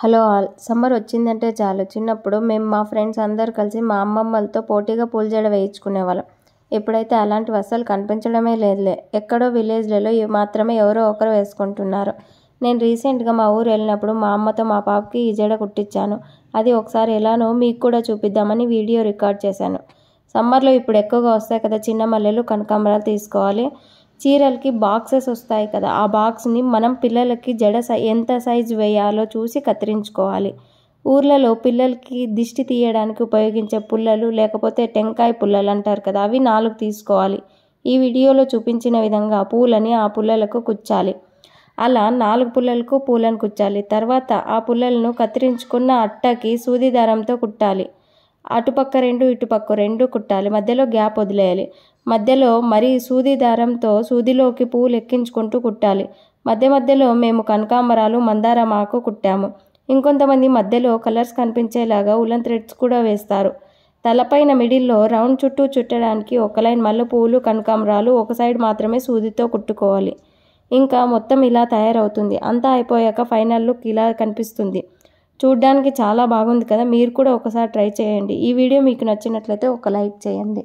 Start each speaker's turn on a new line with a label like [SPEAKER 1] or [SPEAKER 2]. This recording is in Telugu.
[SPEAKER 1] Hello all. సమ్మర్ వచ్చిందంటే చాలు చిన్నప్పుడు మేము మా ఫ్రెండ్స్ అందరూ కలిసి మా అమ్మమ్మలతో పోటీగా పూల జడ వేయించుకునేవాళ్ళం. ఇప్పుడైతే అలాంటివి అస్సలు కనిపించడమే లేదులే. ఎక్కడో విలేజ్లలో మాత్రమే ఎవరో ఒకరు వేసుకుంటున్నారు. నేను రీసెంట్గా మా ఊరు వెళ్ళినప్పుడు మా అమ్మతో మా పాపకి ఈ జడ కుట్టించాను. అది ఒకసారి ఎలానో మీకు కూడా చూపిద్దామని వీడియో రికార్డ్ చేశాను. సమ్మర్లో ఇప్పుడు ఎక్కువగా వస్తాయి కదా చిన్న మల్లెలు, కనకాంబరాలు తీసుకోవాలి. చీరలకి బాక్సెస్ వస్తాయి కదా, ఆ బాక్స్ని మనం పిల్లలకి జడ ఎంత సైజు వేయాలో చూసి కత్తిరించుకోవాలి. ఊర్లలో పిల్లలకి దిష్టి తీయడానికి ఉపయోగించే పుల్లలు లేకపోతే టెంకాయ పుల్లలు అంటారు కదా, అవి 4 తీసుకోవాలి. ఈ వీడియోలో చూపించిన విధంగా పూలని ఆ పుల్లలకు కుచ్చాలి. అలా 4 పుల్లలకు పూలను కుచ్చాలి. తర్వాత ఆ పుల్లలను కత్తిరించుకున్న అట్టకి సూది దారంతో కుట్టాలి. అటుపక్క 2 ఇటుపక్క 2 కుట్టాలి. మధ్యలో గ్యాప్ వదిలేయాలి. మధ్యలో మరి సూది దారంతో సూదిలోకి పూలు ఎక్కించుకుంటూ కుట్టాలి. మధ్యలో మేము కనకాంబరాలు, మందారం ఆకు కుట్టాము. ఇంకొంతమంది మధ్యలో కలర్స్ కనిపించేలాగా ఉలన్ థ్రెడ్స్ కూడా వేస్తారు. తలపైన మిడిల్లో రౌండ్ చుట్టూ చుట్టడానికి ఒక లైన్ మల్లెపూలు, కనకాంబరాలు ఒక సైడ్ మాత్రమే సూదితో కుట్టుకోవాలి. ఇంకా మొత్తం ఇలా తయారవుతుంది. అంతా అయిపోయాక ఫైనల్ లుక్ ఇలా కనిపిస్తుంది. చూడ్డానికి చాలా బాగుంది కదా, మీరు కూడా ఒకసారి ట్రై చేయండి. ఈ వీడియో మీకు నచ్చినట్లయితే ఒక లైక్ చేయండి.